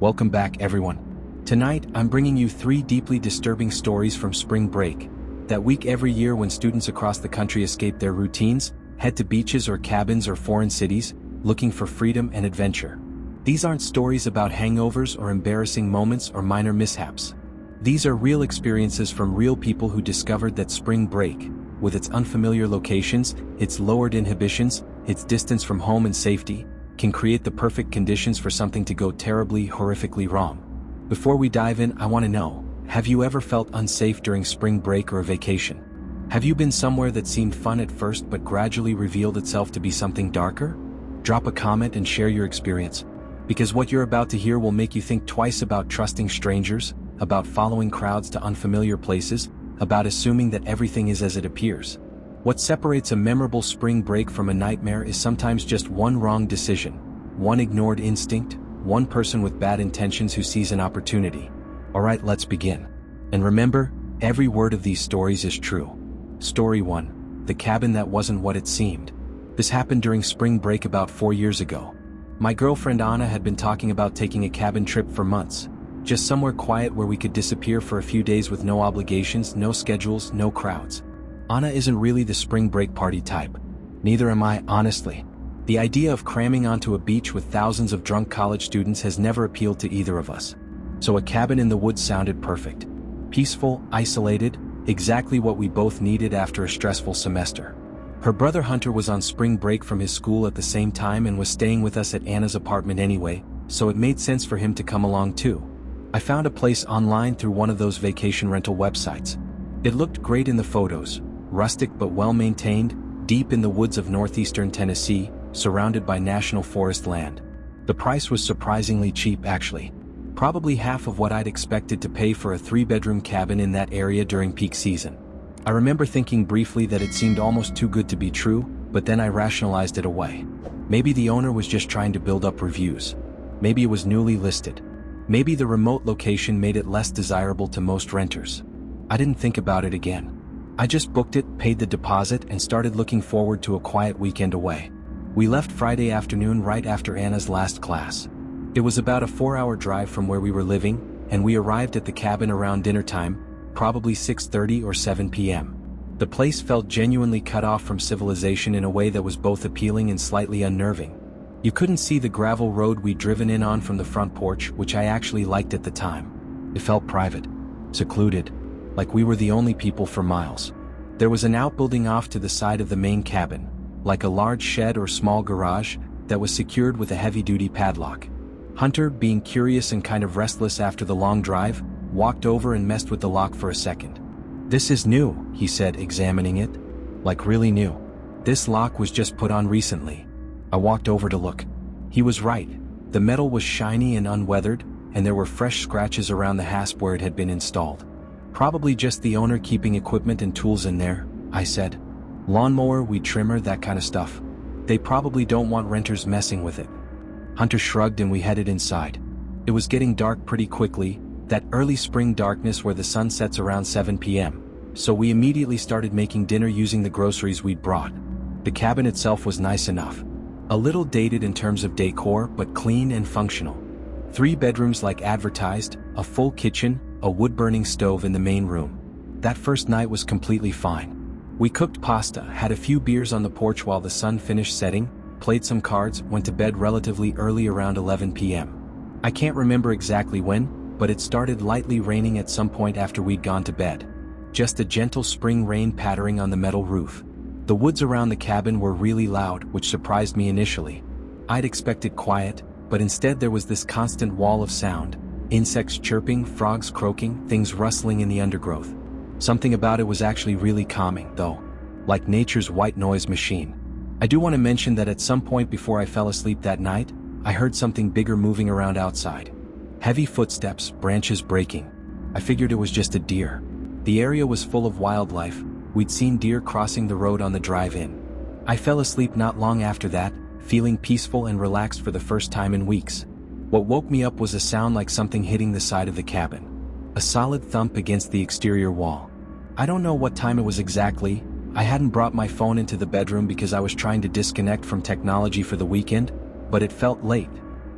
Welcome back, everyone. Tonight, I'm bringing you 3 deeply disturbing stories from spring break. That week every year when students across the country escape their routines, head to beaches or cabins or foreign cities, looking for freedom and adventure. These aren't stories about hangovers or embarrassing moments or minor mishaps. These are real experiences from real people who discovered that spring break, with its unfamiliar locations, its lowered inhibitions, its distance from home and safety, can create the perfect conditions for something to go terribly, horrifically wrong. Before we dive in, I want to know, have you ever felt unsafe during spring break or a vacation? Have you been somewhere that seemed fun at first but gradually revealed itself to be something darker? Drop a comment and share your experience, because what you're about to hear will make you think twice about trusting strangers, about following crowds to unfamiliar places, about assuming that everything is as it appears. What separates a memorable spring break from a nightmare is sometimes just one wrong decision, one ignored instinct, one person with bad intentions who sees an opportunity. Alright, let's begin. And remember, every word of these stories is true. Story 1. The cabin that wasn't what it seemed. This happened during spring break about 4 years ago. My girlfriend Anna had been talking about taking a cabin trip for months. Just somewhere quiet where we could disappear for a few days with no obligations, no schedules, no crowds. Anna isn't really the spring break party type. Neither am I, honestly. The idea of cramming onto a beach with thousands of drunk college students has never appealed to either of us. So a cabin in the woods sounded perfect. Peaceful, isolated, exactly what we both needed after a stressful semester. Her brother Hunter was on spring break from his school at the same time and was staying with us at Anna's apartment anyway, so it made sense for him to come along too. I found a place online through one of those vacation rental websites. It looked great in the photos. Rustic but well-maintained, deep in the woods of northeastern Tennessee, surrounded by national forest land. The price was surprisingly cheap, actually. Probably half of what I'd expected to pay for a 3-bedroom cabin in that area during peak season. I remember thinking briefly that it seemed almost too good to be true, but then I rationalized it away. Maybe the owner was just trying to build up reviews. Maybe it was newly listed. Maybe the remote location made it less desirable to most renters. I didn't think about it again. I just booked it, paid the deposit, and started looking forward to a quiet weekend away. We left Friday afternoon right after Anna's last class. It was about a 4-hour drive from where we were living, and we arrived at the cabin around dinner time, probably 6:30 or 7 p.m. The place felt genuinely cut off from civilization in a way that was both appealing and slightly unnerving. You couldn't see the gravel road we'd driven in on from the front porch, which I actually liked at the time. It felt private, secluded, like we were the only people for miles. There was an outbuilding off to the side of the main cabin, like a large shed or small garage, that was secured with a heavy-duty padlock. Hunter, being curious and kind of restless after the long drive, walked over and messed with the lock for a second. "This is new," he said, examining it. "Like really new. This lock was just put on recently." I walked over to look. He was right. The metal was shiny and unweathered, and there were fresh scratches around the hasp where it had been installed. "Probably just the owner keeping equipment and tools in there," I said. "Lawnmower, weed trimmer, that kind of stuff. They probably don't want renters messing with it." Hunter shrugged and we headed inside. It was getting dark pretty quickly, that early spring darkness where the sun sets around 7 p.m. So we immediately started making dinner using the groceries we'd brought. The cabin itself was nice enough. A little dated in terms of decor, but clean and functional. 3 bedrooms like advertised, a full kitchen, a wood-burning stove in the main room. That first night was completely fine. We cooked pasta, had a few beers on the porch while the sun finished setting, played some cards, went to bed relatively early around 11 p.m. I can't remember exactly when, but it started lightly raining at some point after we'd gone to bed. Just a gentle spring rain pattering on the metal roof. The woods around the cabin were really loud, which surprised me initially. I'd expected quiet, but instead there was this constant wall of sound. Insects chirping, frogs croaking, things rustling in the undergrowth. Something about it was actually really calming, though. Like nature's white noise machine. I do want to mention that at some point before I fell asleep that night, I heard something bigger moving around outside. Heavy footsteps, branches breaking. I figured it was just a deer. The area was full of wildlife. We'd seen deer crossing the road on the drive-in. I fell asleep not long after that, feeling peaceful and relaxed for the first time in weeks. What woke me up was a sound like something hitting the side of the cabin. A solid thump against the exterior wall. I don't know what time it was exactly. I hadn't brought my phone into the bedroom because I was trying to disconnect from technology for the weekend, but it felt late.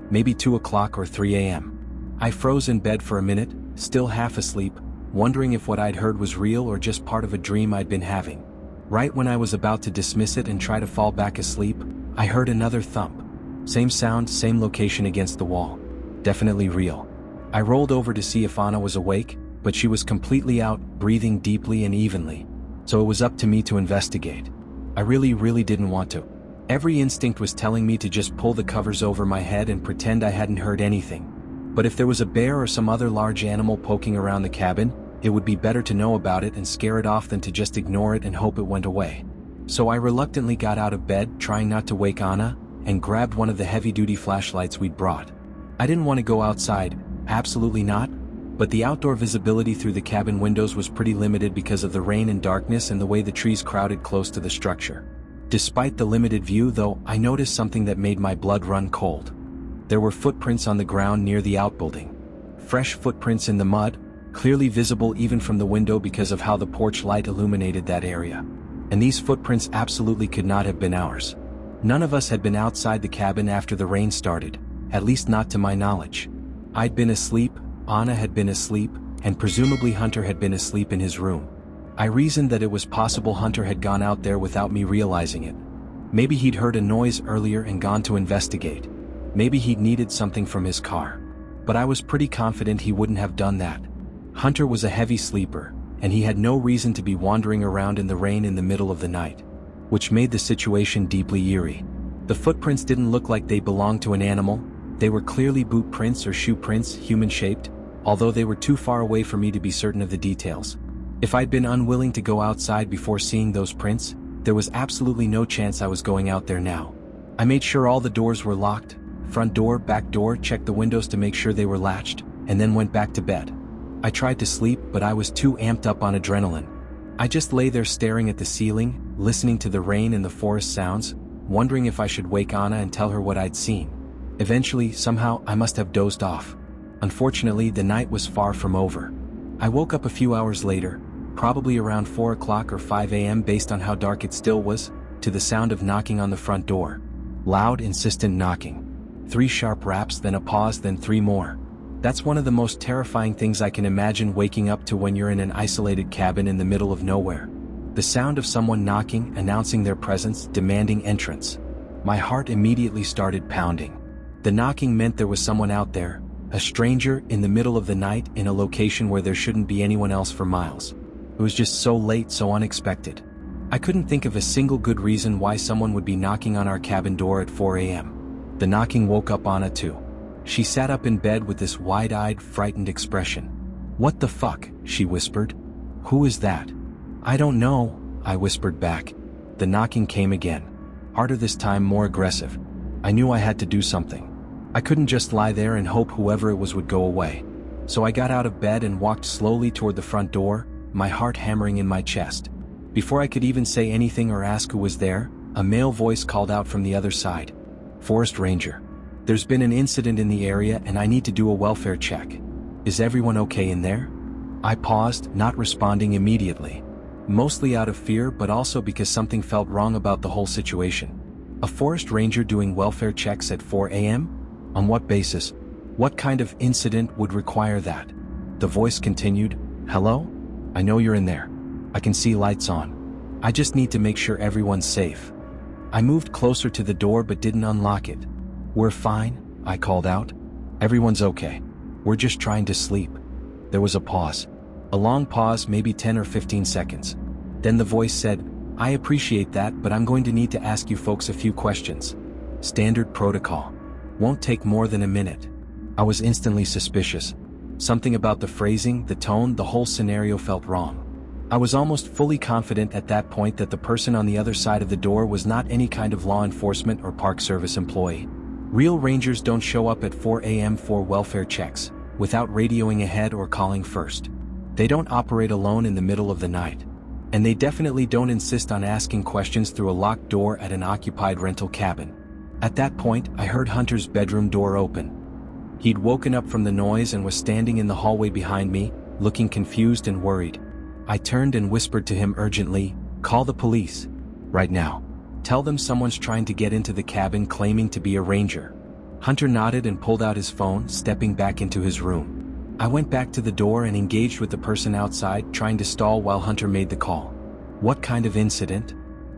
Maybe 2 o'clock or 3 a.m. I froze in bed for a minute, still half asleep, wondering if what I'd heard was real or just part of a dream I'd been having. Right when I was about to dismiss it and try to fall back asleep, I heard another thump. Same sound, same location against the wall. Definitely real. I rolled over to see if Anna was awake, but she was completely out, breathing deeply and evenly. So it was up to me to investigate. I really didn't want to. Every instinct was telling me to just pull the covers over my head and pretend I hadn't heard anything. But if there was a bear or some other large animal poking around the cabin, it would be better to know about it and scare it off than to just ignore it and hope it went away. So I reluctantly got out of bed, trying not to wake Anna, and grabbed one of the heavy-duty flashlights we'd brought. I didn't want to go outside, absolutely not, but the outdoor visibility through the cabin windows was pretty limited because of the rain and darkness and the way the trees crowded close to the structure. Despite the limited view though, I noticed something that made my blood run cold. There were footprints on the ground near the outbuilding. Fresh footprints in the mud, clearly visible even from the window because of how the porch light illuminated that area. And these footprints absolutely could not have been ours. None of us had been outside the cabin after the rain started, at least not to my knowledge. I'd been asleep, Anna had been asleep, and presumably Hunter had been asleep in his room. I reasoned that it was possible Hunter had gone out there without me realizing it. Maybe he'd heard a noise earlier and gone to investigate. Maybe he'd needed something from his car. But I was pretty confident he wouldn't have done that. Hunter was a heavy sleeper, and he had no reason to be wandering around in the rain in the middle of the night, which made the situation deeply eerie. The footprints didn't look like they belonged to an animal. They were clearly boot prints or shoe prints, human-shaped, although they were too far away for me to be certain of the details. If I'd been unwilling to go outside before seeing those prints, there was absolutely no chance I was going out there now. I made sure all the doors were locked, front door, back door, checked the windows to make sure they were latched, and then went back to bed. I tried to sleep, but I was too amped up on adrenaline. I just lay there staring at the ceiling, listening to the rain and the forest sounds, wondering if I should wake Anna and tell her what I'd seen. Eventually, somehow, I must have dozed off. Unfortunately, the night was far from over. I woke up a few hours later, probably around 4 o'clock or 5 a.m. based on how dark it still was, to the sound of knocking on the front door. Loud, insistent knocking. 3 sharp raps, then a pause, then 3 more. That's one of the most terrifying things I can imagine waking up to when you're in an isolated cabin in the middle of nowhere. The sound of someone knocking, announcing their presence, demanding entrance. My heart immediately started pounding. The knocking meant there was someone out there, a stranger in the middle of the night in a location where there shouldn't be anyone else for miles. It was just so late, so unexpected. I couldn't think of a single good reason why someone would be knocking on our cabin door at 4 a.m. The knocking woke up Anna too. She sat up in bed with this wide-eyed, frightened expression. "What the fuck?" she whispered. "Who is that?" "I don't know," I whispered back. The knocking came again. Harder this time, more aggressive. I knew I had to do something. I couldn't just lie there and hope whoever it was would go away. So I got out of bed and walked slowly toward the front door, my heart hammering in my chest. Before I could even say anything or ask who was there, a male voice called out from the other side. "Forest Ranger. There's been an incident in the area and I need to do a welfare check. Is everyone okay in there?" I paused, not responding immediately. Mostly out of fear, but also because something felt wrong about the whole situation. A forest ranger doing welfare checks at 4 a.m.? On what basis? What kind of incident would require that? The voice continued, "Hello? I know you're in there. I can see lights on. I just need to make sure everyone's safe." I moved closer to the door but didn't unlock it. "We're fine," I called out. "Everyone's okay. We're just trying to sleep." There was a pause. A long pause, maybe 10 or 15 seconds. Then the voice said, "I appreciate that, but I'm going to need to ask you folks a few questions. Standard protocol. Won't take more than a minute." I was instantly suspicious. Something about the phrasing, the tone, the whole scenario felt wrong. I was almost fully confident at that point that the person on the other side of the door was not any kind of law enforcement or Park Service employee. Real rangers don't show up at 4 a.m. for welfare checks, without radioing ahead or calling first. They don't operate alone in the middle of the night. And they definitely don't insist on asking questions through a locked door at an occupied rental cabin. At that point, I heard Hunter's bedroom door open. He'd woken up from the noise and was standing in the hallway behind me, looking confused and worried. I turned and whispered to him urgently, "Call the police. Right now. Tell them someone's trying to get into the cabin claiming to be a ranger." Hunter nodded and pulled out his phone, stepping back into his room. I went back to the door and engaged with the person outside, trying to stall while Hunter made the call. "What kind of incident?"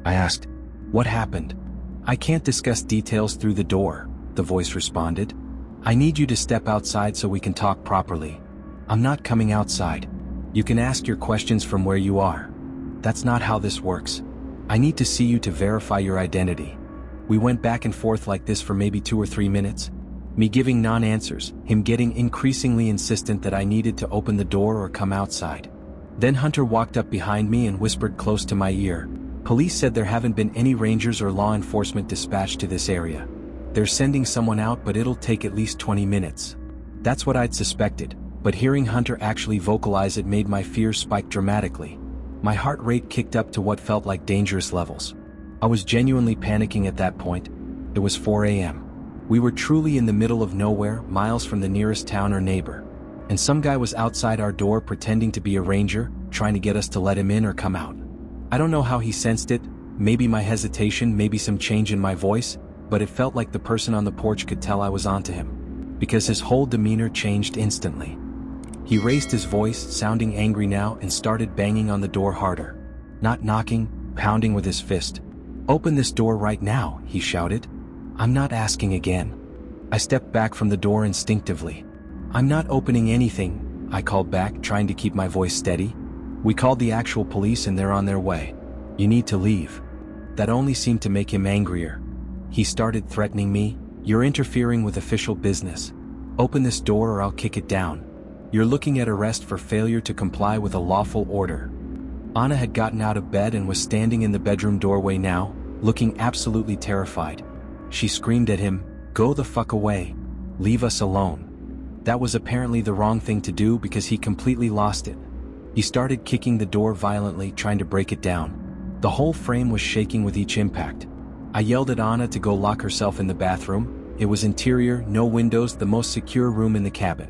I asked. "What happened?" "I can't discuss details through the door," the voice responded. "I need you to step outside so we can talk properly." "I'm not coming outside. You can ask your questions from where you are." "That's not how this works. I need to see you to verify your identity." We went back and forth like this for maybe 2 or 3 minutes. Me giving non-answers, him getting increasingly insistent that I needed to open the door or come outside. Then Hunter walked up behind me and whispered close to my ear. "Police said there haven't been any rangers or law enforcement dispatched to this area. They're sending someone out, but it'll take at least 20 minutes. That's what I'd suspected, but hearing Hunter actually vocalize it made my fears spike dramatically. My heart rate kicked up to what felt like dangerous levels. I was genuinely panicking at that point. It was 4 a.m. We were truly in the middle of nowhere, miles from the nearest town or neighbor. And some guy was outside our door pretending to be a ranger, trying to get us to let him in or come out. I don't know how he sensed it, maybe my hesitation, maybe some change in my voice, but it felt like the person on the porch could tell I was onto him. Because his whole demeanor changed instantly. He raised his voice, sounding angry now, and started banging on the door harder. Not knocking, pounding with his fist. "Open this door right now," he shouted. "I'm not asking again." I stepped back from the door instinctively. "I'm not opening anything," I called back, trying to keep my voice steady. "We called the actual police and they're on their way. You need to leave." That only seemed to make him angrier. He started threatening me. "You're interfering with official business. Open this door or I'll kick it down. You're looking at arrest for failure to comply with a lawful order." Anna had gotten out of bed and was standing in the bedroom doorway now, looking absolutely terrified. She screamed at him, "Go the fuck away. Leave us alone." That was apparently the wrong thing to do because he completely lost it. He started kicking the door violently, trying to break it down. The whole frame was shaking with each impact. I yelled at Anna to go lock herself in the bathroom. It was interior, no windows, the most secure room in the cabin.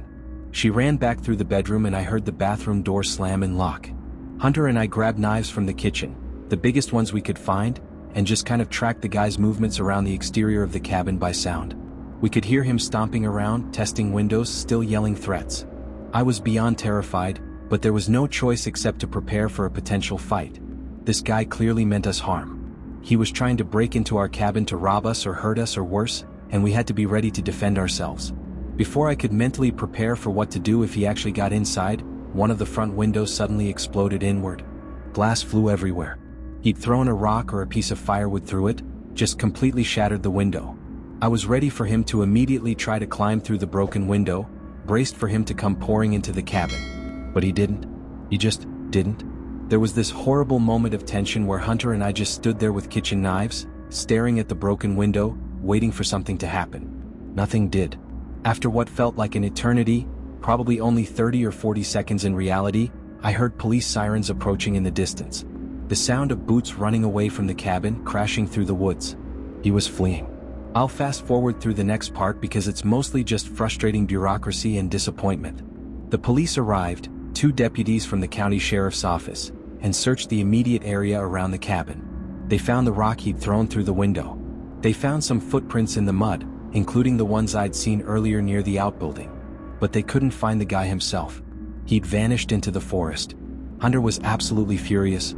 She ran back through the bedroom and I heard the bathroom door slam and lock. Hunter and I grabbed knives from the kitchen, the biggest ones we could find, and just kind of tracked the guy's movements around the exterior of the cabin by sound. We could hear him stomping around, testing windows, still yelling threats. I was beyond terrified, but there was no choice except to prepare for a potential fight. This guy clearly meant us harm. He was trying to break into our cabin to rob us or hurt us or worse, and we had to be ready to defend ourselves. Before I could mentally prepare for what to do if he actually got inside, one of the front windows suddenly exploded inward. Glass flew everywhere. He'd thrown a rock or a piece of firewood through it, just completely shattered the window. I was ready for him to immediately try to climb through the broken window, braced for him to come pouring into the cabin. But he didn't. He just didn't. There was this horrible moment of tension where Hunter and I just stood there with kitchen knives, staring at the broken window, waiting for something to happen. Nothing did. After what felt like an eternity, probably only 30 or 40 seconds in reality, I heard police sirens approaching in the distance. The sound of boots running away from the cabin, crashing through the woods. He was fleeing. I'll fast forward through the next part because it's mostly just frustrating bureaucracy and disappointment. The police arrived, 2 deputies from the county sheriff's office, and searched the immediate area around the cabin. They found the rock he'd thrown through the window. They found some footprints in the mud, including the ones I'd seen earlier near the outbuilding. But they couldn't find the guy himself. He'd vanished into the forest. Hunter was absolutely furious.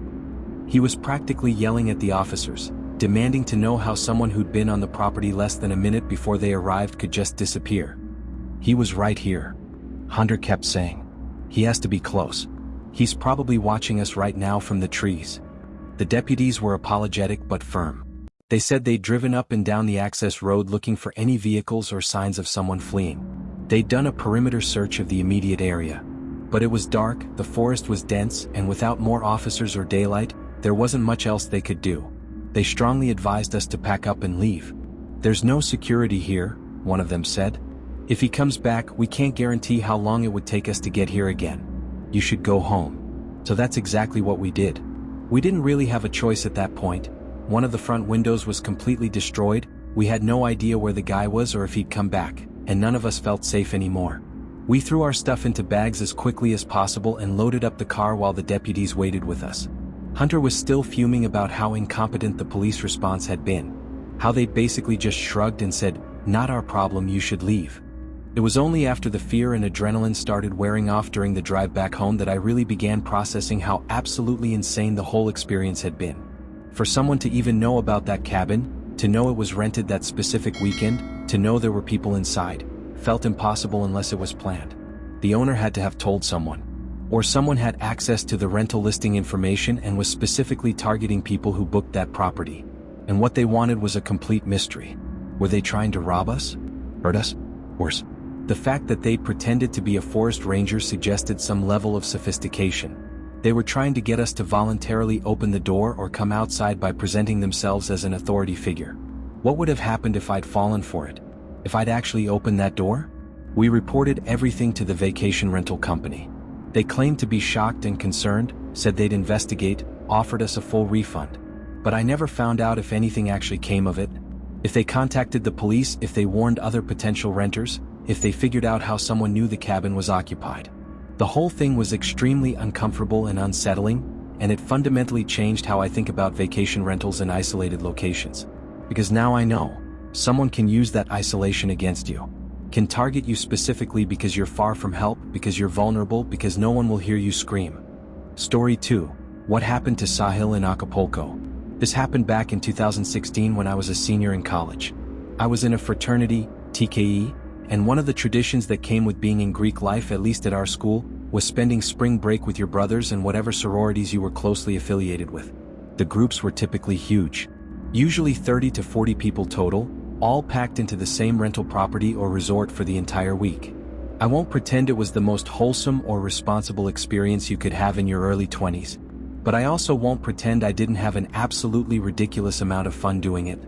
He was practically yelling at the officers, demanding to know how someone who'd been on the property less than a minute before they arrived could just disappear. "He was right here," Hunter kept saying. "He has to be close. He's probably watching us right now from the trees." The deputies were apologetic but firm. They said they'd driven up and down the access road looking for any vehicles or signs of someone fleeing. They'd done a perimeter search of the immediate area. But it was dark, the forest was dense, and without more officers or daylight, there wasn't much else they could do. They strongly advised us to pack up and leave. "There's no security here," one of them said. "If he comes back, we can't guarantee how long it would take us to get here again. You should go home." So that's exactly what we did. We didn't really have a choice at that point. One of the front windows was completely destroyed, we had no idea where the guy was or if he'd come back, and none of us felt safe anymore. We threw our stuff into bags as quickly as possible and loaded up the car while the deputies waited with us. Hunter was still fuming about how incompetent the police response had been. How they'd basically just shrugged and said, "Not our problem, you should leave." It was only after the fear and adrenaline started wearing off during the drive back home that I really began processing how absolutely insane the whole experience had been. For someone to even know about that cabin, to know it was rented that specific weekend, to know there were people inside, felt impossible unless it was planned. The owner had to have told someone. Or someone had access to the rental listing information and was specifically targeting people who booked that property. And what they wanted was a complete mystery. Were they trying to rob us? Hurt us? Worse. The fact that they pretended to be a forest ranger suggested some level of sophistication. They were trying to get us to voluntarily open the door or come outside by presenting themselves as an authority figure. What would have happened if I'd fallen for it? If I'd actually opened that door? We reported everything to the vacation rental company. They claimed to be shocked and concerned, said they'd investigate, offered us a full refund. But I never found out if anything actually came of it. If they contacted the police, if they warned other potential renters, if they figured out how someone knew the cabin was occupied. The whole thing was extremely uncomfortable and unsettling, and it fundamentally changed how I think about vacation rentals in isolated locations. Because now I know, someone can use that isolation against you. Can target you specifically because you're far from help, because you're vulnerable, because no one will hear you scream. Story 2. What happened to Sahil in Acapulco? This happened back in 2016 when I was a senior in college. I was in a fraternity, TKE, and one of the traditions that came with being in Greek life, at least at our school, was spending spring break with your brothers and whatever sororities you were closely affiliated with. The groups were typically huge. Usually 30 to 40 people total, all packed into the same rental property or resort for the entire week. I won't pretend it was the most wholesome or responsible experience you could have in your early 20s, but I also won't pretend I didn't have an absolutely ridiculous amount of fun doing it.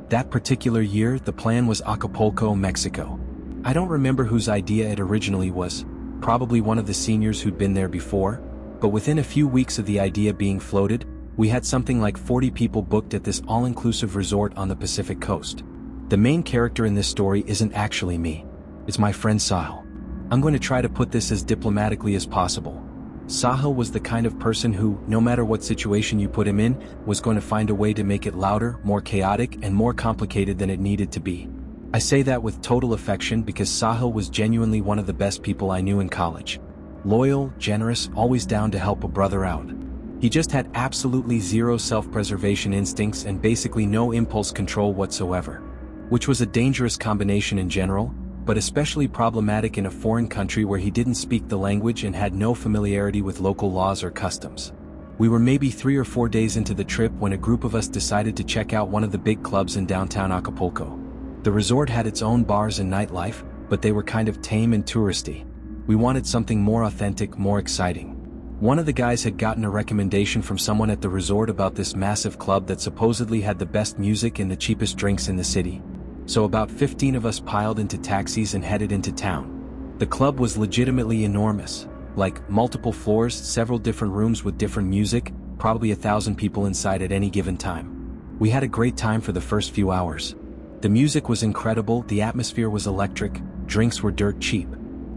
That particular year, the plan was Acapulco, Mexico. I don't remember whose idea it originally was, probably one of the seniors who'd been there before, but within a few weeks of the idea being floated, we had something like 40 people booked at this all-inclusive resort on the Pacific coast. The main character in this story isn't actually me. It's my friend Sahil. I'm going to try to put this as diplomatically as possible. Sahil was the kind of person who, no matter what situation you put him in, was going to find a way to make it louder, more chaotic, and more complicated than it needed to be. I say that with total affection because Sahil was genuinely one of the best people I knew in college. Loyal, generous, always down to help a brother out. He just had absolutely zero self-preservation instincts and basically no impulse control whatsoever. Which was a dangerous combination in general, but especially problematic in a foreign country where he didn't speak the language and had no familiarity with local laws or customs. We were maybe 3 or 4 days into the trip when a group of us decided to check out one of the big clubs in downtown Acapulco. The resort had its own bars and nightlife, but they were kind of tame and touristy. We wanted something more authentic, more exciting. One of the guys had gotten a recommendation from someone at the resort about this massive club that supposedly had the best music and the cheapest drinks in the city. So about 15 of us piled into taxis and headed into town. The club was legitimately enormous, like multiple floors, several different rooms with different music, probably 1,000 people inside at any given time. We had a great time for the first few hours. The music was incredible, the atmosphere was electric, drinks were dirt cheap.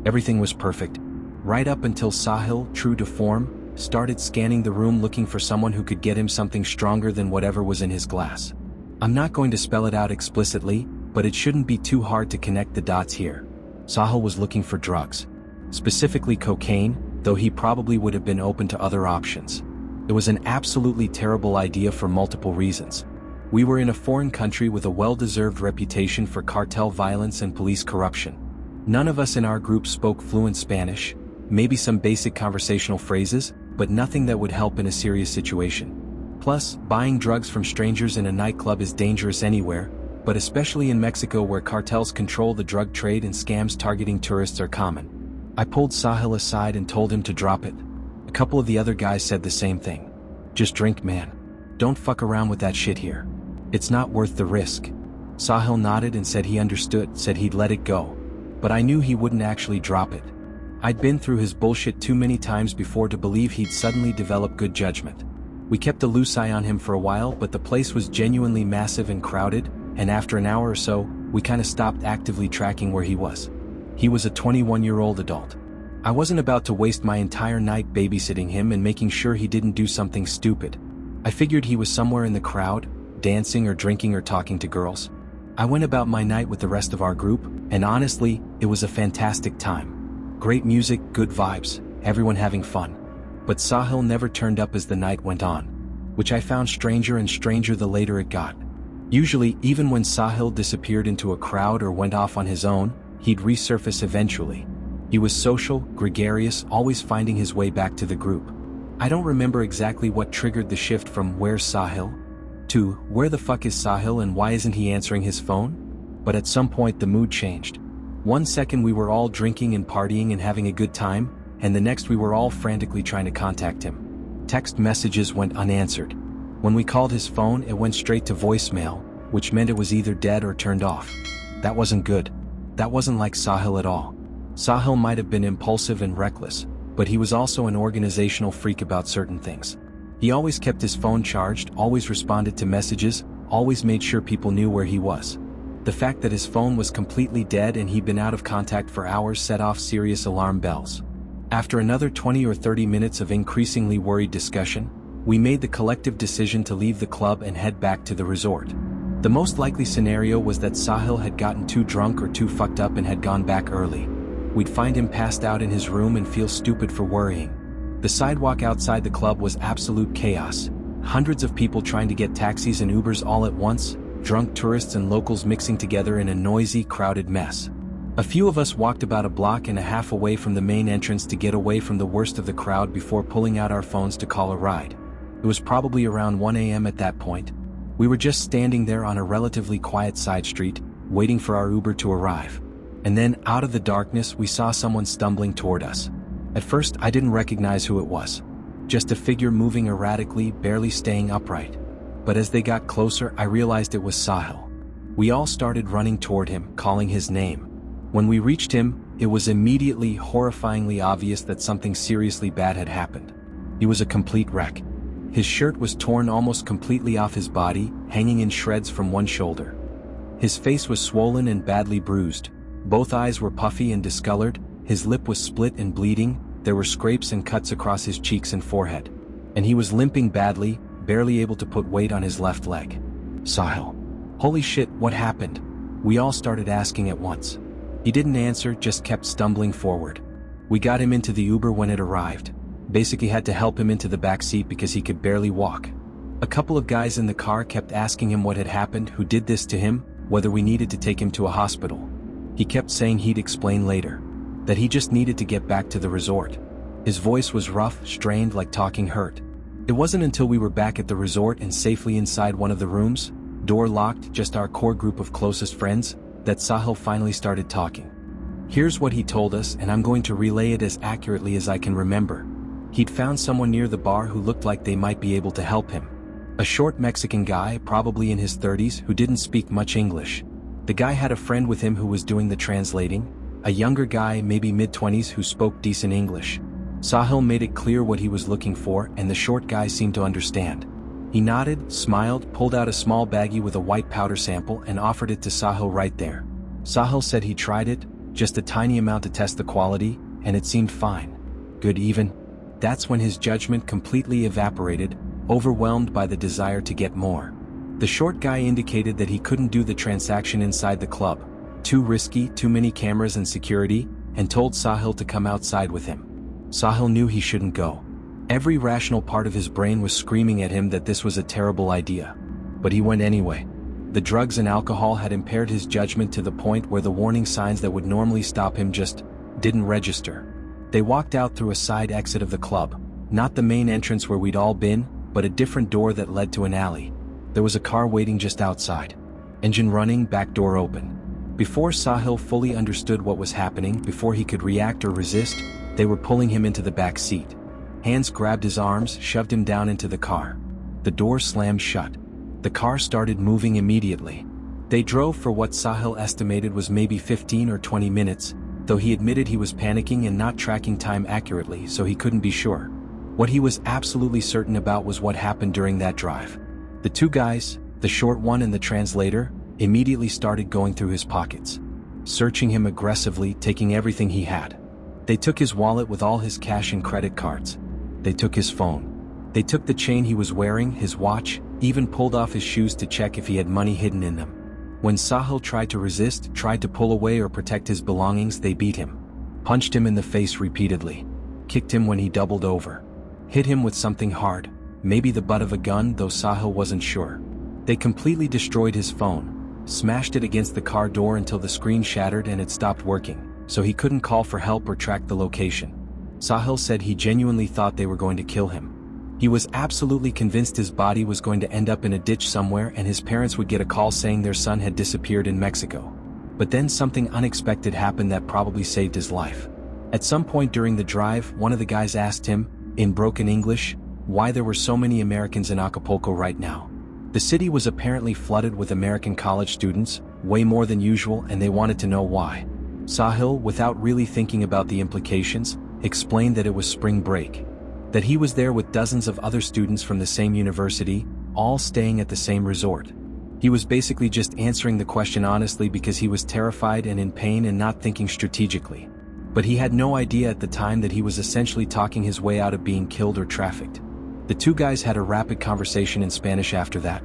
Everything was perfect. Right up until Sahil, true to form, started scanning the room looking for someone who could get him something stronger than whatever was in his glass. I'm not going to spell it out explicitly, but it shouldn't be too hard to connect the dots here. Sahil was looking for drugs. Specifically cocaine, though he probably would have been open to other options. It was an absolutely terrible idea for multiple reasons. We were in a foreign country with a well-deserved reputation for cartel violence and police corruption. None of us in our group spoke fluent Spanish, maybe some basic conversational phrases, but nothing that would help in a serious situation. Plus, buying drugs from strangers in a nightclub is dangerous anywhere, but especially in Mexico where cartels control the drug trade and scams targeting tourists are common. I pulled Sahil aside and told him to drop it. A couple of the other guys said the same thing. Just drink, man. Don't fuck around with that shit here. It's not worth the risk. Sahil nodded and said he understood, said he'd let it go. But I knew he wouldn't actually drop it. I'd been through his bullshit too many times before to believe he'd suddenly develop good judgment. We kept a loose eye on him for a while, but the place was genuinely massive and crowded, and after an hour or so, we kinda stopped actively tracking where he was. He was a 21-year-old adult. I wasn't about to waste my entire night babysitting him and making sure he didn't do something stupid. I figured he was somewhere in the crowd, dancing or drinking or talking to girls. I went about my night with the rest of our group, and honestly, it was a fantastic time. Great music, good vibes, everyone having fun. But Sahil never turned up as the night went on, which I found stranger and stranger the later it got. Usually, even when Sahil disappeared into a crowd or went off on his own, he'd resurface eventually. He was social, gregarious, always finding his way back to the group. I don't remember exactly what triggered the shift from "Where's Sahil?" to "Where the fuck is Sahil and why isn't he answering his phone?" But at some point the mood changed. One second we were all drinking and partying and having a good time, and the next we were all frantically trying to contact him. Text messages went unanswered. When we called his phone, it went straight to voicemail, which meant it was either dead or turned off. That wasn't good. That wasn't like Sahil at all. Sahil might have been impulsive and reckless, but he was also an organizational freak about certain things. He always kept his phone charged, always responded to messages, always made sure people knew where he was. The fact that his phone was completely dead and he'd been out of contact for hours set off serious alarm bells. After another 20 or 30 minutes of increasingly worried discussion, we made the collective decision to leave the club and head back to the resort. The most likely scenario was that Sahil had gotten too drunk or too fucked up and had gone back early. We'd find him passed out in his room and feel stupid for worrying. The sidewalk outside the club was absolute chaos. Hundreds of people trying to get taxis and Ubers all at once, drunk tourists and locals mixing together in a noisy, crowded mess. A few of us walked about a block and a half away from the main entrance to get away from the worst of the crowd before pulling out our phones to call a ride. It was probably around 1 a.m. at that point. We were just standing there on a relatively quiet side street, waiting for our Uber to arrive. And then, out of the darkness, we saw someone stumbling toward us. At first, I didn't recognize who it was. Just a figure moving erratically, barely staying upright. But as they got closer, I realized it was Sahil. We all started running toward him, calling his name. When we reached him, it was immediately horrifyingly obvious that something seriously bad had happened. He was a complete wreck. His shirt was torn almost completely off his body, hanging in shreds from one shoulder. His face was swollen and badly bruised. Both eyes were puffy and discolored, his lip was split and bleeding, there were scrapes and cuts across his cheeks and forehead. And he was limping badly, barely able to put weight on his left leg. Sahil. Holy shit, what happened? We all started asking at once. He didn't answer, just kept stumbling forward. We got him into the Uber when it arrived. Basically had to help him into the back seat because he could barely walk. A couple of guys in the car kept asking him what had happened, who did this to him, whether we needed to take him to a hospital. He kept saying he'd explain later. That he just needed to get back to the resort. His voice was rough, strained, like talking hurt. It wasn't until we were back at the resort and safely inside one of the rooms, door locked, just our core group of closest friends, that Sahil finally started talking. Here's what he told us, and I'm going to relay it as accurately as I can remember. He'd found someone near the bar who looked like they might be able to help him. A short Mexican guy, probably in his 30s, who didn't speak much English. The guy had a friend with him who was doing the translating, a younger guy, maybe mid-20s, who spoke decent English. Sahil made it clear what he was looking for, and the short guy seemed to understand. He nodded, smiled, pulled out a small baggie with a white powder sample and offered it to Sahil right there. Sahil said he tried it, just a tiny amount to test the quality, and it seemed fine. Good even. That's when his judgment completely evaporated, overwhelmed by the desire to get more. The short guy indicated that he couldn't do the transaction inside the club. Too risky, too many cameras and security, and told Sahil to come outside with him. Sahil knew he shouldn't go. Every rational part of his brain was screaming at him that this was a terrible idea. But he went anyway. The drugs and alcohol had impaired his judgment to the point where the warning signs that would normally stop him just didn't register. They walked out through a side exit of the club, not the main entrance where we'd all been, but a different door that led to an alley. There was a car waiting just outside. Engine running, back door open. Before Sahil fully understood what was happening, before he could react or resist, they were pulling him into the back seat. Hands grabbed his arms, shoved him down into the car. The door slammed shut. The car started moving immediately. They drove for what Sahil estimated was maybe 15 or 20 minutes, though he admitted he was panicking and not tracking time accurately, so he couldn't be sure. What he was absolutely certain about was what happened during that drive. The two guys, the short one and the translator, immediately started going through his pockets, searching him aggressively, taking everything he had. They took his wallet with all his cash and credit cards. They took his phone. They took the chain he was wearing, his watch, even pulled off his shoes to check if he had money hidden in them. When Sahil tried to resist, tried to pull away or protect his belongings, they beat him. Punched him in the face repeatedly. Kicked him when he doubled over. Hit him with something hard, maybe the butt of a gun, though Sahil wasn't sure. They completely destroyed his phone, smashed it against the car door until the screen shattered and it stopped working, so he couldn't call for help or track the location. Sahil said he genuinely thought they were going to kill him. He was absolutely convinced his body was going to end up in a ditch somewhere and his parents would get a call saying their son had disappeared in Mexico. But then something unexpected happened that probably saved his life. At some point during the drive, one of the guys asked him, in broken English, why there were so many Americans in Acapulco right now. The city was apparently flooded with American college students, way more than usual, and they wanted to know why. Sahil, without really thinking about the implications, explained that it was spring break. That he was there with dozens of other students from the same university, all staying at the same resort. He was basically just answering the question honestly because he was terrified and in pain and not thinking strategically. But he had no idea at the time that he was essentially talking his way out of being killed or trafficked. The two guys had a rapid conversation in Spanish after that.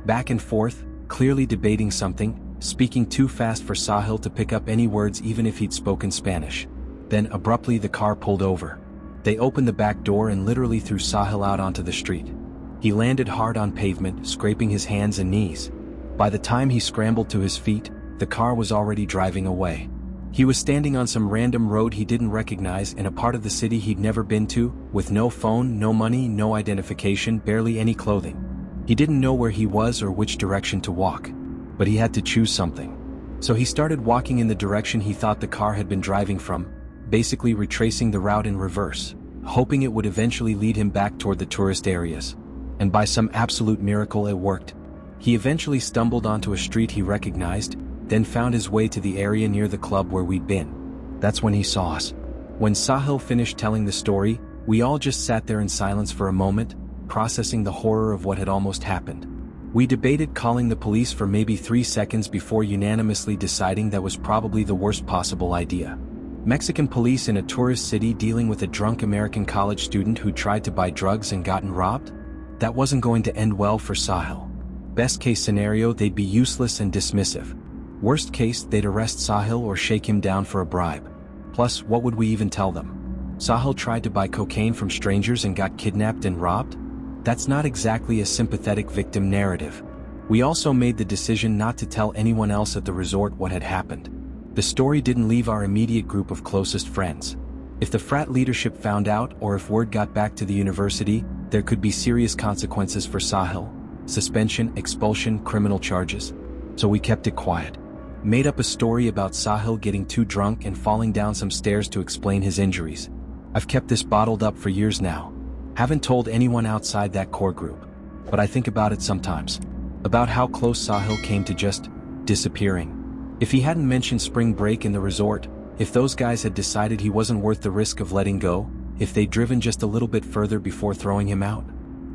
Back and forth, clearly debating something, speaking too fast for Sahil to pick up any words even if he'd spoken Spanish. Then abruptly the car pulled over. They opened the back door and literally threw Sahil out onto the street. He landed hard on pavement, scraping his hands and knees. By the time he scrambled to his feet, the car was already driving away. He was standing on some random road he didn't recognize in a part of the city he'd never been to, with no phone, no money, no identification, barely any clothing. He didn't know where he was or which direction to walk. But he had to choose something. So he started walking in the direction he thought the car had been driving from, basically retracing the route in reverse, hoping it would eventually lead him back toward the tourist areas. And by some absolute miracle it worked. He eventually stumbled onto a street he recognized, then found his way to the area near the club where we'd been. That's when he saw us. When Sahil finished telling the story, we all just sat there in silence for a moment, processing the horror of what had almost happened. We debated calling the police for maybe 3 seconds before unanimously deciding that was probably the worst possible idea. Mexican police in a tourist city dealing with a drunk American college student who tried to buy drugs and gotten robbed? That wasn't going to end well for Sahil. Best case scenario, they'd be useless and dismissive. Worst case, they'd arrest Sahil or shake him down for a bribe. Plus, what would we even tell them? Sahil tried to buy cocaine from strangers and got kidnapped and robbed? That's not exactly a sympathetic victim narrative. We also made the decision not to tell anyone else at the resort what had happened. The story didn't leave our immediate group of closest friends. If the frat leadership found out or if word got back to the university, there could be serious consequences for Sahil: suspension, expulsion, criminal charges. So we kept it quiet. Made up a story about Sahil getting too drunk and falling down some stairs to explain his injuries. I've kept this bottled up for years now. Haven't told anyone outside that core group. But I think about it sometimes. About how close Sahil came to just disappearing. If he hadn't mentioned spring break in the resort, if those guys had decided he wasn't worth the risk of letting go, if they'd driven just a little bit further before throwing him out,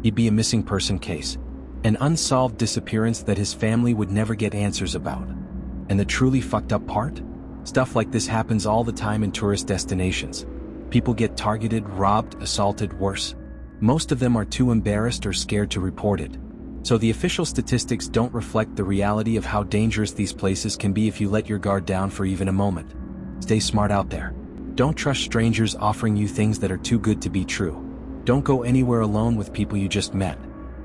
he'd be a missing person case. An unsolved disappearance that his family would never get answers about. And the truly fucked up part? Stuff like this happens all the time in tourist destinations. People get targeted, robbed, assaulted, worse. Most of them are too embarrassed or scared to report it. So the official statistics don't reflect the reality of how dangerous these places can be if you let your guard down for even a moment. Stay smart out there. Don't trust strangers offering you things that are too good to be true. Don't go anywhere alone with people you just met.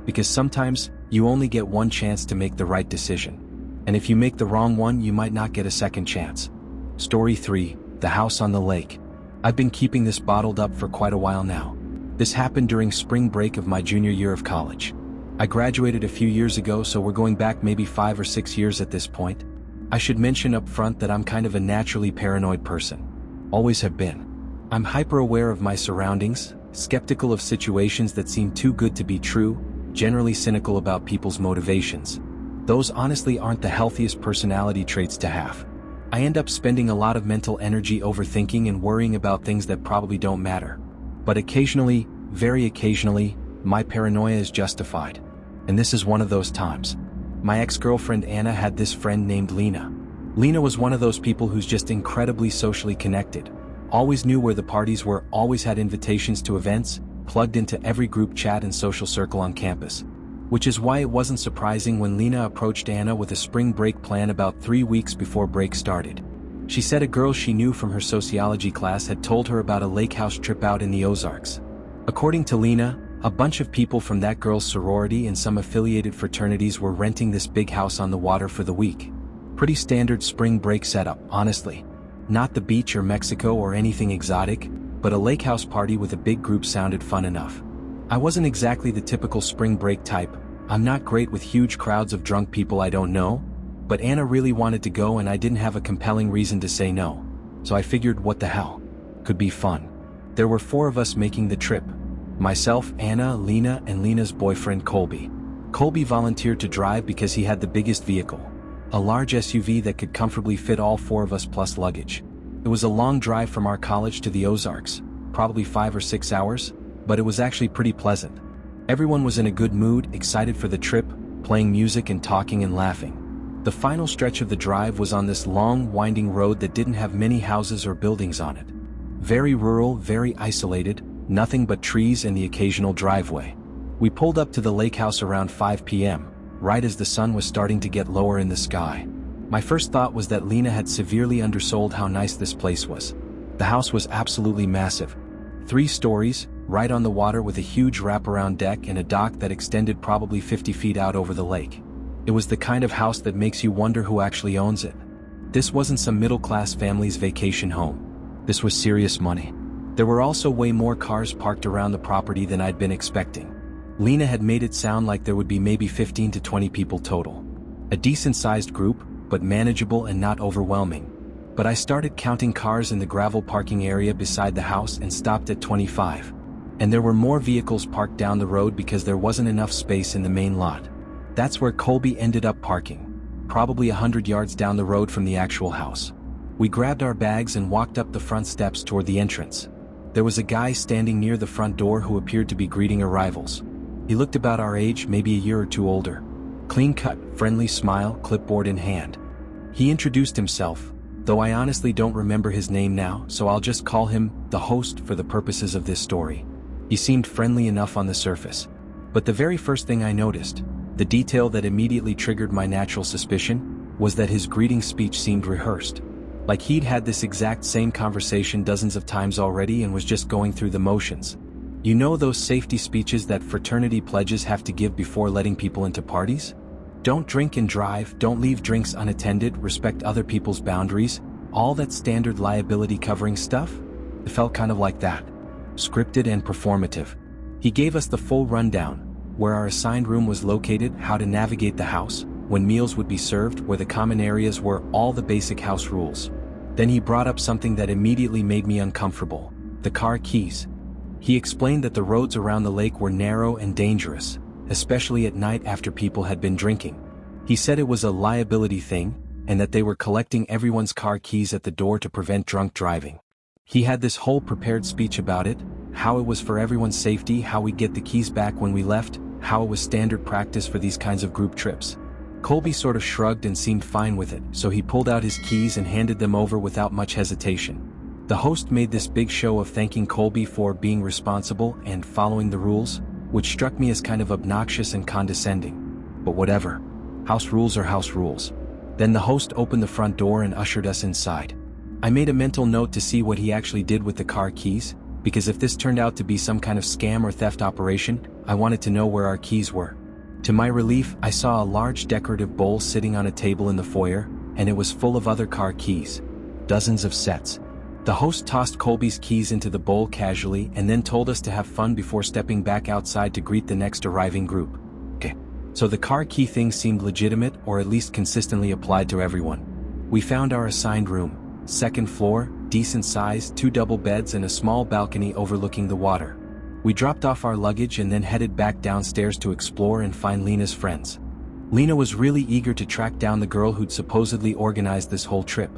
Because sometimes, you only get one chance to make the right decision. And if you make the wrong one, you might not get a second chance. Story 3, The House on the Lake. I've been keeping this bottled up for quite a while now. This happened during spring break of my junior year of college. I graduated a few years ago, so we're going back maybe 5 or 6 years at this point. I should mention up front that I'm kind of a naturally paranoid person. Always have been. I'm hyper aware of my surroundings, skeptical of situations that seem too good to be true, generally cynical about people's motivations. Those honestly aren't the healthiest personality traits to have. I end up spending a lot of mental energy overthinking and worrying about things that probably don't matter. But occasionally, very occasionally, my paranoia is justified. And this is one of those times. My ex-girlfriend Anna had this friend named Lena. Lena was one of those people who's just incredibly socially connected. Always knew where the parties were, always had invitations to events, plugged into every group chat and social circle on campus. Which is why it wasn't surprising when Lena approached Anna with a spring break plan about 3 weeks before break started. She said a girl she knew from her sociology class had told her about a lake house trip out in the Ozarks. According to Lena, a bunch of people from that girl's sorority and some affiliated fraternities were renting this big house on the water for the week. Pretty standard spring break setup, honestly. Not the beach or Mexico or anything exotic, but a lake house party with a big group sounded fun enough. I wasn't exactly the typical spring break type. I'm not great with huge crowds of drunk people I don't know, but Anna really wanted to go and I didn't have a compelling reason to say no. So I figured what the hell. Could be fun. There were 4 of us making the trip. Myself, Anna, Lena, and Lena's boyfriend Colby. Colby volunteered to drive because he had the biggest vehicle. A large SUV that could comfortably fit all 4 of us plus luggage. It was a long drive from our college to the Ozarks, probably 5 or 6 hours, but it was actually pretty pleasant. Everyone was in a good mood, excited for the trip, playing music and talking and laughing. The final stretch of the drive was on this long, winding road that didn't have many houses or buildings on it. Very rural, very isolated, nothing but trees and the occasional driveway. We pulled up to the lake house around 5 p.m., right as the sun was starting to get lower in the sky. My first thought was that Lena had severely undersold how nice this place was. The house was absolutely massive. 3 stories, right on the water with a huge wraparound deck and a dock that extended probably 50 feet out over the lake. It was the kind of house that makes you wonder who actually owns it. This wasn't some middle-class family's vacation home. This was serious money. There were also way more cars parked around the property than I'd been expecting. Lena had made it sound like there would be maybe 15 to 20 people total. A decent-sized group, but manageable and not overwhelming. But I started counting cars in the gravel parking area beside the house and stopped at 25. And there were more vehicles parked down the road because there wasn't enough space in the main lot. That's where Colby ended up parking, probably 100 yards down the road from the actual house. We grabbed our bags and walked up the front steps toward the entrance. There was a guy standing near the front door who appeared to be greeting arrivals. He looked about our age, maybe a year or 2 older. Clean-cut, friendly smile, clipboard in hand. He introduced himself, though I honestly don't remember his name now, so I'll just call him the host for the purposes of this story. He seemed friendly enough on the surface. But the very first thing I noticed, the detail that immediately triggered my natural suspicion, was that his greeting speech seemed rehearsed. Like he'd had this exact same conversation dozens of times already and was just going through the motions. You know those safety speeches that fraternity pledges have to give before letting people into parties? Don't drink and drive, don't leave drinks unattended, respect other people's boundaries, all that standard liability covering stuff? It felt kind of like that. Scripted and performative. He gave us the full rundown, where our assigned room was located, how to navigate the house, when meals would be served, where the common areas were, all the basic house rules. Then he brought up something that immediately made me uncomfortable: the car keys. He explained that the roads around the lake were narrow and dangerous, especially at night after people had been drinking. He said it was a liability thing, and that they were collecting everyone's car keys at the door to prevent drunk driving. He had this whole prepared speech about it, how it was for everyone's safety, how we'd get the keys back when we left, how it was standard practice for these kinds of group trips. Colby sort of shrugged and seemed fine with it, so he pulled out his keys and handed them over without much hesitation. The host made this big show of thanking Colby for being responsible and following the rules, which struck me as kind of obnoxious and condescending. But whatever. House rules are house rules. Then the host opened the front door and ushered us inside. I made a mental note to see what he actually did with the car keys, because if this turned out to be some kind of scam or theft operation, I wanted to know where our keys were. To my relief, I saw a large decorative bowl sitting on a table in the foyer, and it was full of other car keys. Dozens of sets. The host tossed Colby's keys into the bowl casually and then told us to have fun before stepping back outside to greet the next arriving group. Okay. So the car key thing seemed legitimate, or at least consistently applied to everyone. We found our assigned room. 2nd floor, decent size, 2 double beds and a small balcony overlooking the water. We dropped off our luggage and then headed back downstairs to explore and find Lena's friends. Lena was really eager to track down the girl who'd supposedly organized this whole trip.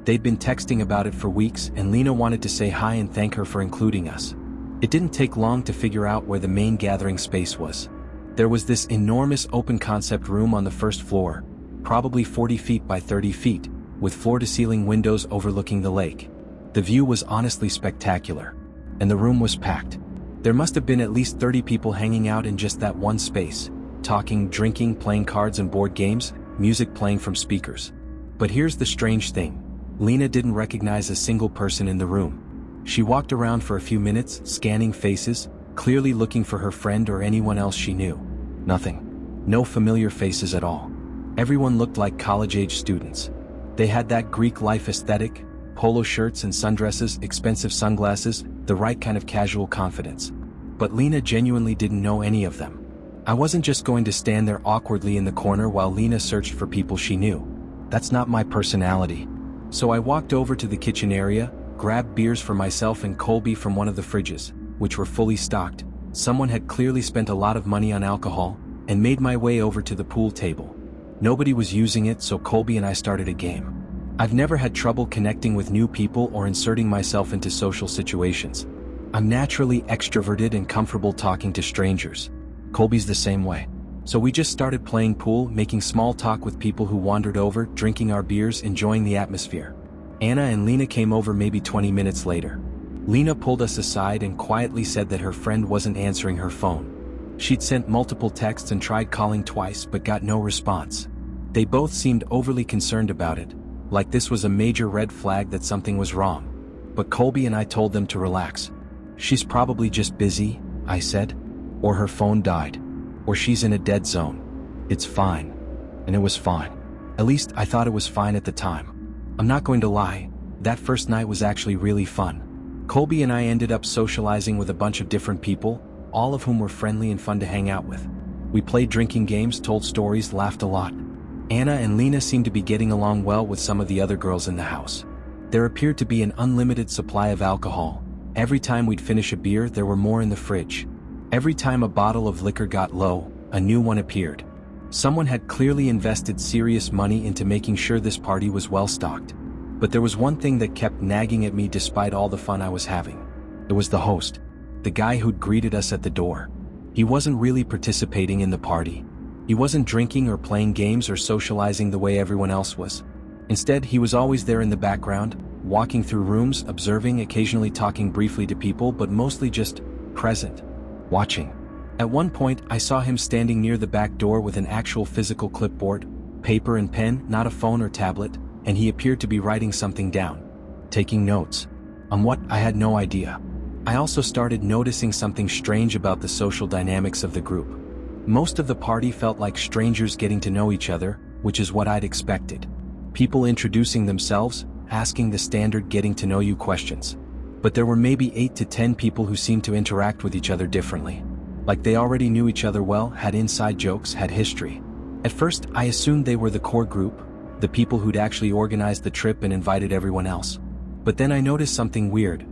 They'd been texting about it for weeks, and Lena wanted to say hi and thank her for including us. It didn't take long to figure out where the main gathering space was. There was this enormous open-concept room on the 1st floor, probably 40 feet by 30 feet, with floor-to-ceiling windows overlooking the lake. The view was honestly spectacular. And the room was packed. There must have been at least 30 people hanging out in just that one space, talking, drinking, playing cards and board games, music playing from speakers. But here's the strange thing. Lena didn't recognize a single person in the room. She walked around for a few minutes, scanning faces, clearly looking for her friend or anyone else she knew. Nothing. No familiar faces at all. Everyone looked like college-age students. They had that Greek life aesthetic, polo shirts and sundresses, expensive sunglasses, the right kind of casual confidence. But Lena genuinely didn't know any of them. I wasn't just going to stand there awkwardly in the corner while Lena searched for people she knew. That's not my personality. So I walked over to the kitchen area, grabbed beers for myself and Colby from one of the fridges, which were fully stocked. Someone had clearly spent a lot of money on alcohol, and made my way over to the pool table. Nobody was using it, so Colby and I started a game. I've never had trouble connecting with new people or inserting myself into social situations. I'm naturally extroverted and comfortable talking to strangers. Colby's the same way. So we just started playing pool, making small talk with people who wandered over, drinking our beers, enjoying the atmosphere. Anna and Lena came over maybe 20 minutes later. Lena pulled us aside and quietly said that her friend wasn't answering her phone. She'd sent multiple texts and tried calling twice but got no response. They both seemed overly concerned about it, like this was a major red flag that something was wrong. But Colby and I told them to relax. She's probably just busy, I said. Or her phone died. Or she's in a dead zone. It's fine. And it was fine. At least I thought it was fine at the time. I'm not going to lie, that first night was actually really fun. Colby and I ended up socializing with a bunch of different people, all of whom were friendly and fun to hang out with. We played drinking games, told stories, laughed a lot. Anna and Lena seemed to be getting along well with some of the other girls in the house. There appeared to be an unlimited supply of alcohol. Every time we'd finish a beer, there were more in the fridge. Every time a bottle of liquor got low, a new one appeared. Someone had clearly invested serious money into making sure this party was well stocked. But there was one thing that kept nagging at me despite all the fun I was having. It was the host. The guy who'd greeted us at the door. He wasn't really participating in the party. He wasn't drinking or playing games or socializing the way everyone else was. Instead, he was always there in the background, walking through rooms, observing, occasionally talking briefly to people, but mostly just present, watching. At one point, I saw him standing near the back door with an actual physical clipboard, paper and pen, not a phone or tablet, and he appeared to be writing something down. Taking notes. On what, I had no idea. I also started noticing something strange about the social dynamics of the group. Most of the party felt like strangers getting to know each other, which is what I'd expected. People introducing themselves, asking the standard getting to know you questions. But there were maybe 8 to 10 people who seemed to interact with each other differently. Like they already knew each other well, had inside jokes, had history. At first, I assumed they were the core group, the people who'd actually organized the trip and invited everyone else. But then I noticed something weird.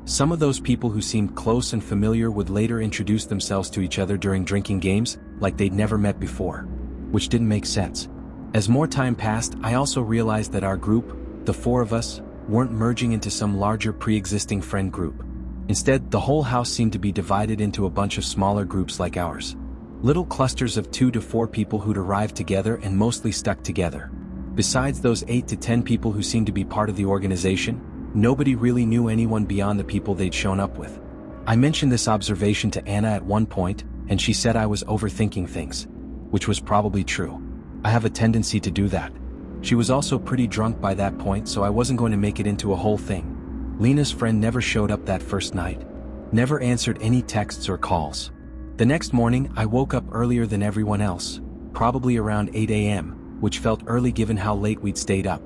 Some of those people who seemed close and familiar would later introduce themselves to each other during drinking games, like they'd never met before. Which didn't make sense. As more time passed, I also realized that our group, the 4 of us, weren't merging into some larger pre-existing friend group. Instead, the whole house seemed to be divided into a bunch of smaller groups like ours. Little clusters of 2 to 4 people who'd arrived together and mostly stuck together. Besides those 8 to 10 people who seemed to be part of the organization, nobody really knew anyone beyond the people they'd shown up with. I mentioned this observation to Anna at one point, and she said I was overthinking things. Which was probably true. I have a tendency to do that. She was also pretty drunk by that point, so I wasn't going to make it into a whole thing. Lena's friend never showed up that first night. Never answered any texts or calls. The next morning, I woke up earlier than everyone else, probably around 8 a.m., which felt early given how late we'd stayed up.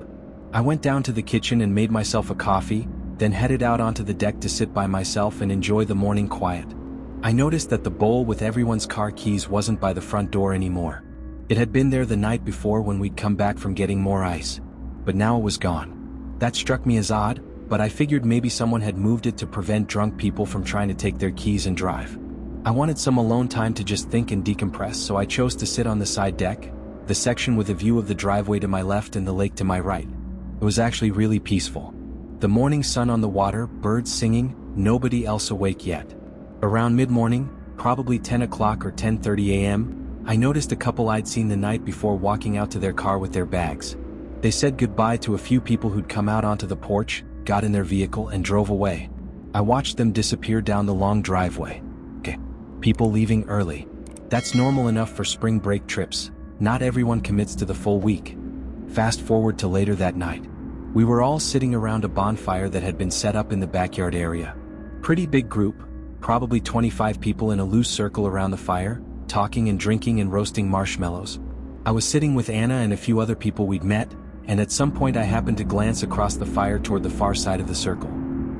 I went down to the kitchen and made myself a coffee, then headed out onto the deck to sit by myself and enjoy the morning quiet. I noticed that the bowl with everyone's car keys wasn't by the front door anymore. It had been there the night before when we'd come back from getting more ice. But now it was gone. That struck me as odd, but I figured maybe someone had moved it to prevent drunk people from trying to take their keys and drive. I wanted some alone time to just think and decompress, so I chose to sit on the side deck, the section with a view of the driveway to my left and the lake to my right. It was actually really peaceful. The morning sun on the water, birds singing, nobody else awake yet. Around mid-morning, probably 10 o'clock or 10:30 a.m., I noticed a couple I'd seen the night before walking out to their car with their bags. They said goodbye to a few people who'd come out onto the porch, got in their vehicle and drove away. I watched them disappear down the long driveway. Okay, people leaving early. That's normal enough for spring break trips. Not everyone commits to the full week. Fast forward to later that night. We were all sitting around a bonfire that had been set up in the backyard area. Pretty big group, probably 25 people in a loose circle around the fire, talking and drinking and roasting marshmallows. I was sitting with Anna and a few other people we'd met, and at some point I happened to glance across the fire toward the far side of the circle.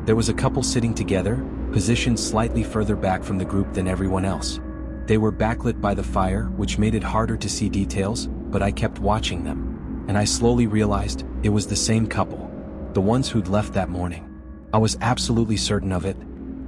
There was a couple sitting together, positioned slightly further back from the group than everyone else. They were backlit by the fire, which made it harder to see details, but I kept watching them. And I slowly realized it was the same couple. The ones who'd left that morning. I was absolutely certain of it.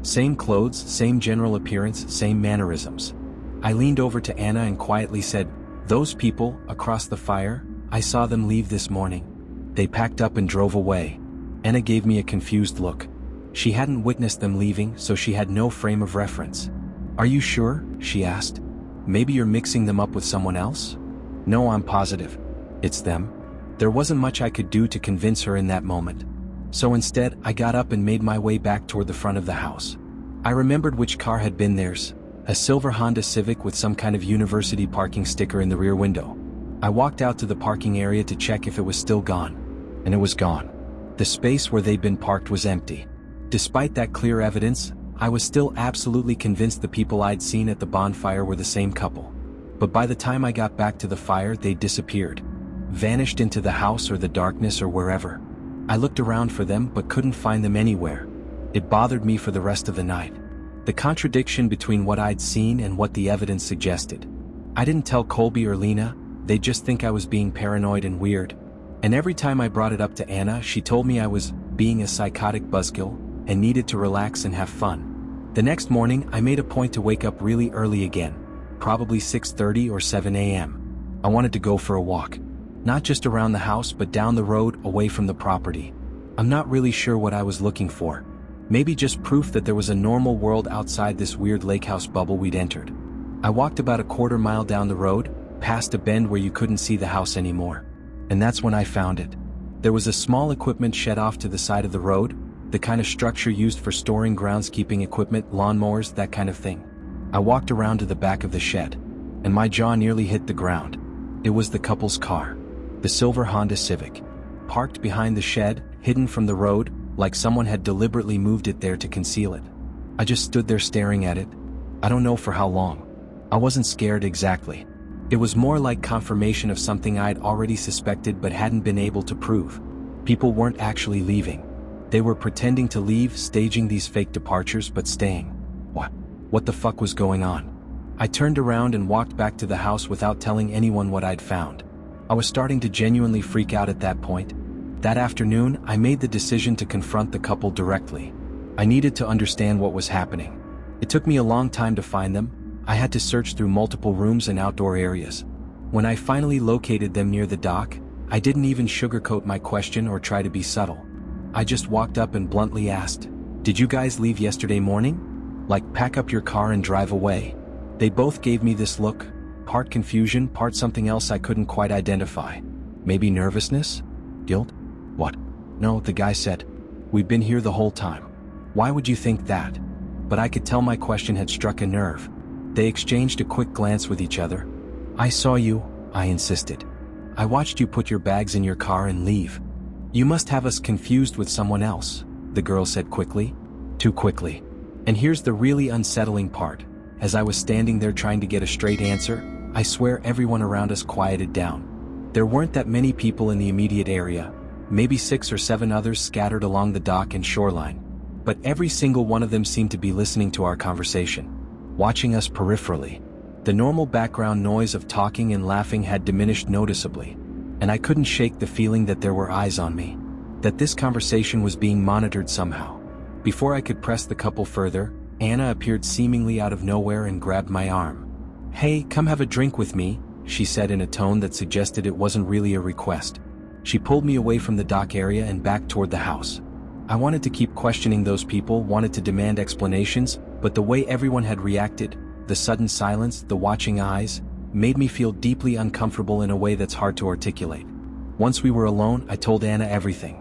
Same clothes, same general appearance, same mannerisms. I leaned over to Anna and quietly said, "Those people, across the fire, I saw them leave this morning. They packed up and drove away." Anna gave me a confused look. She hadn't witnessed them leaving, so she had no frame of reference. "Are you sure?" she asked. "Maybe you're mixing them up with someone else?" "No, I'm positive. It's them." There wasn't much I could do to convince her in that moment. So instead, I got up and made my way back toward the front of the house. I remembered which car had been theirs, a silver Honda Civic with some kind of university parking sticker in the rear window. I walked out to the parking area to check if it was still gone. And it was gone. The space where they'd been parked was empty. Despite that clear evidence, I was still absolutely convinced the people I'd seen at the bonfire were the same couple. But by the time I got back to the fire, they'd disappeared. Vanished into the house or the darkness or wherever. I looked around for them but couldn't find them anywhere. It bothered me for the rest of the night. The contradiction between what I'd seen and what the evidence suggested. I didn't tell Colby or Lena, they'd just think I was being paranoid and weird. And every time I brought it up to Anna, she told me I was being a psychotic buzzkill and needed to relax and have fun. The next morning, I made a point to wake up really early again, probably 6:30 or 7 a.m. I wanted to go for a walk. Not just around the house but down the road away from the property. I'm not really sure what I was looking for. Maybe just proof that there was a normal world outside this weird lakehouse bubble we'd entered. I walked about a quarter mile down the road, past a bend where you couldn't see the house anymore. And that's when I found it. There was a small equipment shed off to the side of the road, the kind of structure used for storing groundskeeping equipment, lawnmowers, that kind of thing. I walked around to the back of the shed, and my jaw nearly hit the ground. It was the couple's car. The silver Honda Civic. Parked behind the shed, hidden from the road, like someone had deliberately moved it there to conceal it. I just stood there staring at it. I don't know for how long. I wasn't scared exactly. It was more like confirmation of something I'd already suspected but hadn't been able to prove. People weren't actually leaving. They were pretending to leave, staging these fake departures but staying. What the fuck was going on? I turned around and walked back to the house without telling anyone what I'd found. I was starting to genuinely freak out at that point. That afternoon, I made the decision to confront the couple directly. I needed to understand what was happening. It took me a long time to find them. I had to search through multiple rooms and outdoor areas. When I finally located them near the dock, I didn't even sugarcoat my question or try to be subtle. I just walked up and bluntly asked, "Did you guys leave yesterday morning? Like pack up your car and drive away?" They both gave me this look, part confusion, part something else I couldn't quite identify. Maybe nervousness? Guilt? What? No, the guy said, "We've been here the whole time." Why would you think that? But I could tell my question had struck a nerve. They exchanged a quick glance with each other. "I saw you," I insisted. "I watched you put your bags in your car and leave." "You must have us confused with someone else," the girl said quickly. Too quickly. And here's the really unsettling part. As I was standing there trying to get a straight answer, I swear everyone around us quieted down. There weren't that many people in the immediate area, maybe 6 or 7 others scattered along the dock and shoreline. But every single one of them seemed to be listening to our conversation, watching us peripherally. The normal background noise of talking and laughing had diminished noticeably, and I couldn't shake the feeling that there were eyes on me, that this conversation was being monitored somehow. Before I could press the couple further, Anna appeared seemingly out of nowhere and grabbed my arm. "Hey, come have a drink with me," she said in a tone that suggested it wasn't really a request. She pulled me away from the dock area and back toward the house. I wanted to keep questioning those people, wanted to demand explanations, but the way everyone had reacted, the sudden silence, the watching eyes, made me feel deeply uncomfortable in a way that's hard to articulate. Once we were alone, I told Anna everything.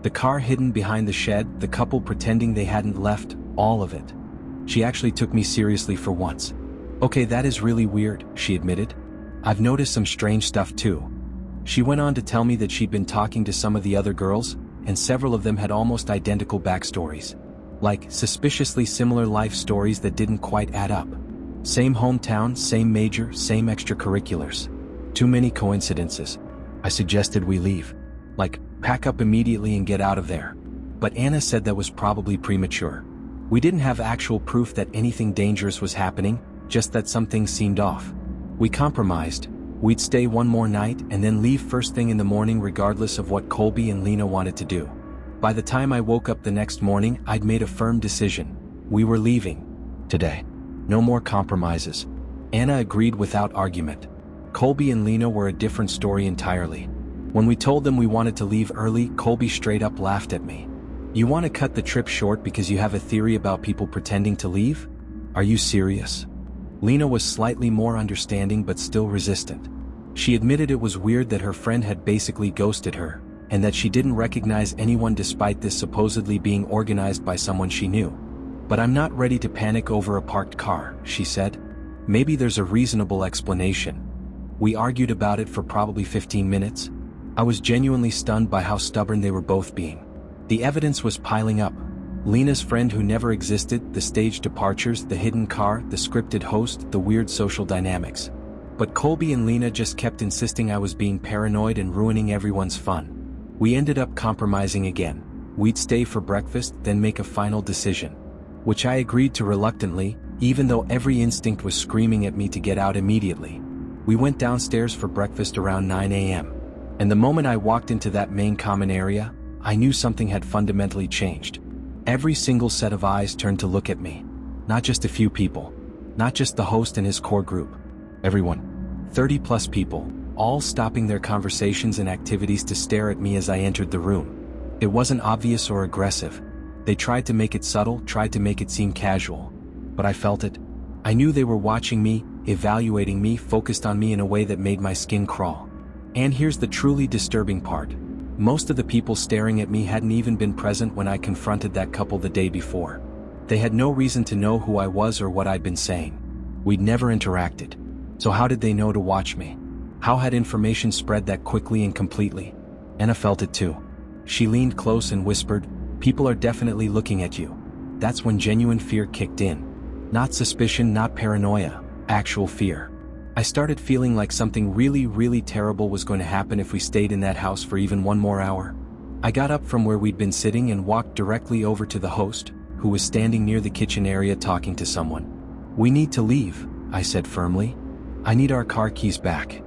The car hidden behind the shed, the couple pretending they hadn't left, all of it. She actually took me seriously for once. Okay, that is really weird, she admitted. I've noticed some strange stuff too. She went on to tell me that she'd been talking to some of the other girls, and several of them had almost identical backstories. Like, suspiciously similar life stories that didn't quite add up. Same hometown, same major, same extracurriculars. Too many coincidences. I suggested we leave. Like, pack up immediately and get out of there. But Anna said that was probably premature. We didn't have actual proof that anything dangerous was happening, just that some things seemed off. We compromised. We'd stay one more night and then leave first thing in the morning regardless of what Colby and Lena wanted to do. By the time I woke up the next morning, I'd made a firm decision. We were leaving. Today. No more compromises. Anna agreed without argument. Colby and Lena were a different story entirely. When we told them we wanted to leave early, Colby straight up laughed at me. You want to cut the trip short because you have a theory about people pretending to leave? Are you serious? Lena was slightly more understanding but still resistant. She admitted it was weird that her friend had basically ghosted her, and that she didn't recognize anyone despite this supposedly being organized by someone she knew. But I'm not ready to panic over a parked car, she said. Maybe there's a reasonable explanation. We argued about it for probably 15 minutes. I was genuinely stunned by how stubborn they were both being. The evidence was piling up. Lena's friend who never existed, the staged departures, the hidden car, the scripted host, the weird social dynamics. But Colby and Lena just kept insisting I was being paranoid and ruining everyone's fun. We ended up compromising again. We'd stay for breakfast, then make a final decision. Which I agreed to reluctantly, even though every instinct was screaming at me to get out immediately. We went downstairs for breakfast around 9 a.m. And the moment I walked into that main common area, I knew something had fundamentally changed. Every single set of eyes turned to look at me. Not just a few people. Not just the host and his core group. Everyone. 30+ people, all stopping their conversations and activities to stare at me as I entered the room. It wasn't obvious or aggressive. They tried to make it subtle, tried to make it seem casual. But I felt it. I knew they were watching me, evaluating me, focused on me in a way that made my skin crawl. And here's the truly disturbing part. Most of the people staring at me hadn't even been present when I confronted that couple the day before. They had no reason to know who I was or what I'd been saying. We'd never interacted. So how did they know to watch me? How had information spread that quickly and completely? Anna felt it too. She leaned close and whispered, "People are definitely looking at you." That's when genuine fear kicked in. Not suspicion, not paranoia, actual fear. I started feeling like something really, really terrible was going to happen if we stayed in that house for even one more hour. I got up from where we'd been sitting and walked directly over to the host, who was standing near the kitchen area talking to someone. "We need to leave," I said firmly. "I need our car keys back."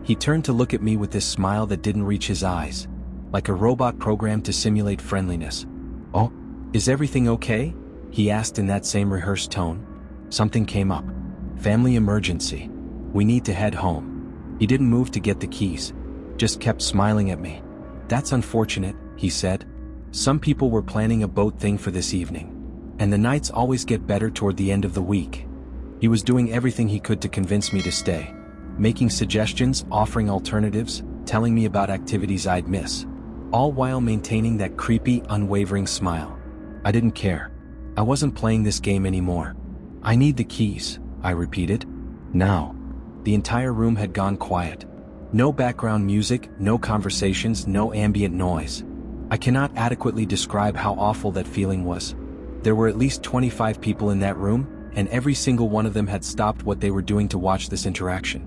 He turned to look at me with this smile that didn't reach his eyes, like a robot programmed to simulate friendliness. "Oh, is everything okay?" he asked in that same rehearsed tone. "Something came up. Family emergency. We need to head home." He didn't move to get the keys, just kept smiling at me. "That's unfortunate," he said. "Some people were planning a boat thing for this evening. And the nights always get better toward the end of the week." He was doing everything he could to convince me to stay. Making suggestions, offering alternatives, telling me about activities I'd miss. All while maintaining that creepy, unwavering smile. I didn't care. I wasn't playing this game anymore. "I need the keys," I repeated. "Now." The entire room had gone quiet. No background music, no conversations, no ambient noise. I cannot adequately describe how awful that feeling was. There were at least 25 people in that room, and every single one of them had stopped what they were doing to watch this interaction.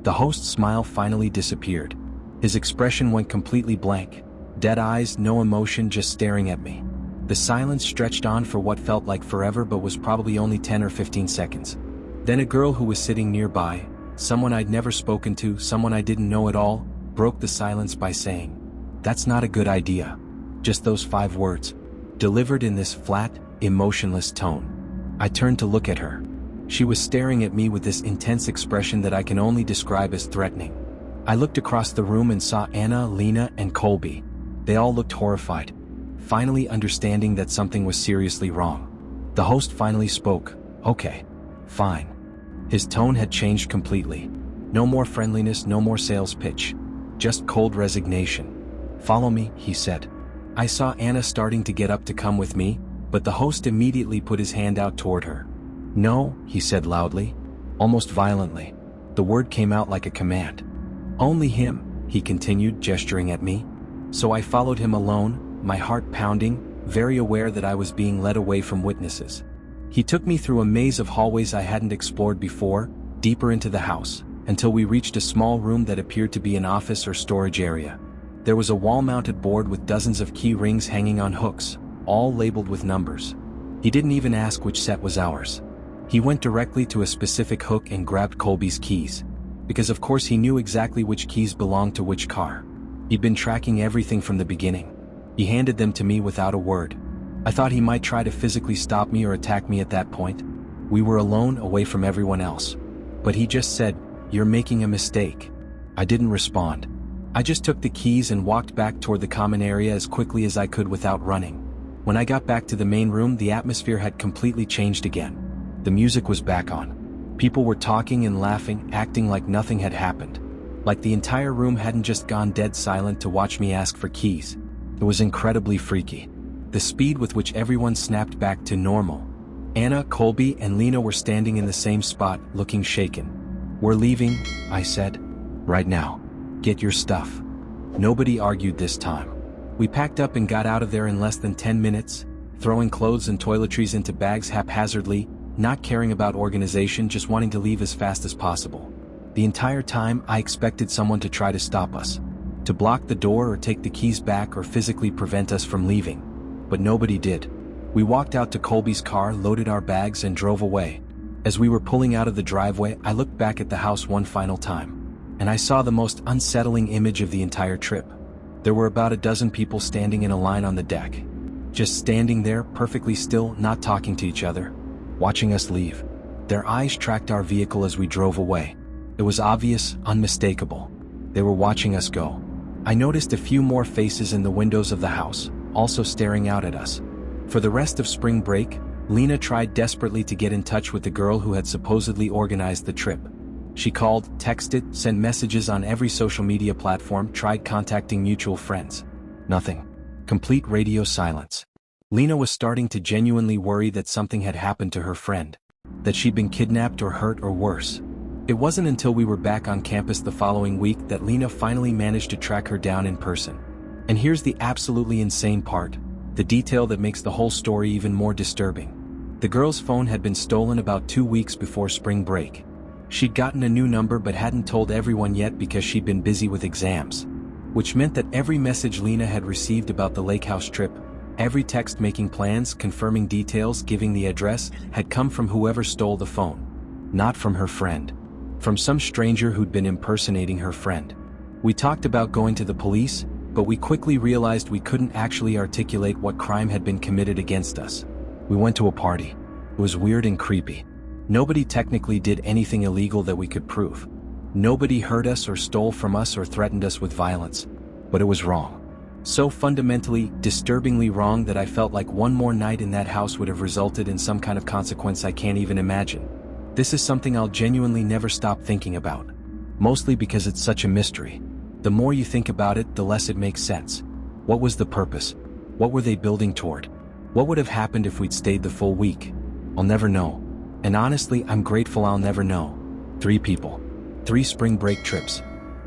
The host's smile finally disappeared. His expression went completely blank. Dead eyes, no emotion, just staring at me. The silence stretched on for what felt like forever but was probably only 10 or 15 seconds. Then a girl who was sitting nearby, someone I'd never spoken to, someone I didn't know at all, broke the silence by saying, "That's not a good idea." Just those 5 words, delivered in this flat, emotionless tone. I turned to look at her. She was staring at me with this intense expression that I can only describe as threatening. I looked across the room and saw Anna, Lena, and Colby. They all looked horrified, finally understanding that something was seriously wrong. The host finally spoke. "Okay. Fine." His tone had changed completely. No more friendliness, no more sales pitch. Just cold resignation. "Follow me," he said. I saw Anna starting to get up to come with me, but the host immediately put his hand out toward her. "No," he said loudly. almost violently. The word came out like a command. Only him, he continued, gesturing at me. So I followed him alone, my heart pounding, very aware that I was being led away from witnesses. He took me through a maze of hallways I hadn't explored before, deeper into the house, until we reached a small room that appeared to be an office or storage area. There was a wall-mounted board with dozens of key rings hanging on hooks, all labeled with numbers. He didn't even ask which set was ours. He went directly to a specific hook and grabbed Colby's keys. Because of course he knew exactly which keys belonged to which car. He'd been tracking everything from the beginning. He handed them to me without a word. I thought he might try to physically stop me or attack me at that point. We were alone, away from everyone else. But he just said, "You're making a mistake." I didn't respond. I just took the keys and walked back toward the common area as quickly as I could without running. When I got back to the main room, the atmosphere had completely changed again. The music was back on. People were talking and laughing, acting like nothing had happened. Like the entire room hadn't just gone dead silent to watch me ask for keys. It was incredibly freaky. The speed with which everyone snapped back to normal. Anna, Colby, and Lena were standing in the same spot, looking shaken. "We're leaving," I said. "Right now. Get your stuff." Nobody argued this time. We packed up and got out of there in less than 10 minutes, throwing clothes and toiletries into bags haphazardly, not caring about organization, just wanting to leave as fast as possible. The entire time, I expected someone to try to stop us, to block the door or take the keys back or physically prevent us from leaving. But nobody did. We walked out to Colby's car, loaded our bags, and drove away. As we were pulling out of the driveway, I looked back at the house one final time, and I saw the most unsettling image of the entire trip. There were about a dozen people standing in a line on the deck. Just standing there, perfectly still, not talking to each other, watching us leave. Their eyes tracked our vehicle as we drove away. It was obvious, unmistakable. They were watching us go. I noticed a few more faces in the windows of the house, also staring out at us. For the rest of spring break, Lena tried desperately to get in touch with the girl who had supposedly organized the trip. She called, texted, sent messages on every social media platform, tried contacting mutual friends. Nothing. Complete radio silence. Lena was starting to genuinely worry that something had happened to her friend, that she'd been kidnapped or hurt or worse. It wasn't until we were back on campus the following week that Lena finally managed to track her down in person. And here's the absolutely insane part, the detail that makes the whole story even more disturbing. The girl's phone had been stolen about 2 weeks before spring break. She'd gotten a new number but hadn't told everyone yet because she'd been busy with exams. Which meant that every message Lena had received about the lake house trip, every text making plans, confirming details, giving the address, had come from whoever stole the phone. Not from her friend. From some stranger who'd been impersonating her friend. We talked about going to the police, but we quickly realized we couldn't actually articulate what crime had been committed against us. We went to a party. It was weird and creepy. Nobody technically did anything illegal that we could prove. Nobody hurt us or stole from us or threatened us with violence. But it was wrong. So fundamentally, disturbingly wrong that I felt like one more night in that house would have resulted in some kind of consequence I can't even imagine. This is something I'll genuinely never stop thinking about. Mostly because it's such a mystery. The more you think about it, the less it makes sense. What was the purpose? What were they building toward? What would have happened if we'd stayed the full week? I'll never know. And honestly, I'm grateful I'll never know. 3 people. 3 spring break trips.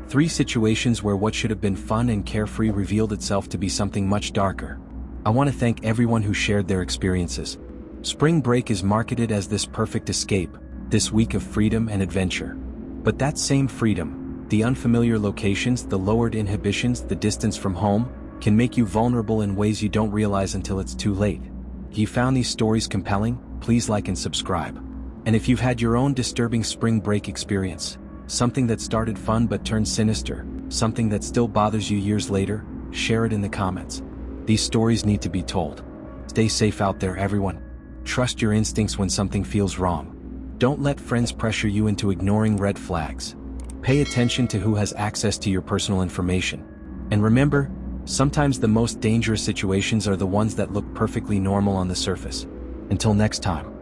3 situations where what should have been fun and carefree revealed itself to be something much darker. I want to thank everyone who shared their experiences. Spring break is marketed as this perfect escape, this week of freedom and adventure. But that same freedom, the unfamiliar locations, the lowered inhibitions, the distance from home, can make you vulnerable in ways you don't realize until it's too late. If you found these stories compelling, please like and subscribe. And if you've had your own disturbing spring break experience, something that started fun but turned sinister, something that still bothers you years later, share it in the comments. These stories need to be told. Stay safe out there, everyone. Trust your instincts when something feels wrong. Don't let friends pressure you into ignoring red flags. Pay attention to who has access to your personal information. And remember, sometimes the most dangerous situations are the ones that look perfectly normal on the surface. Until next time.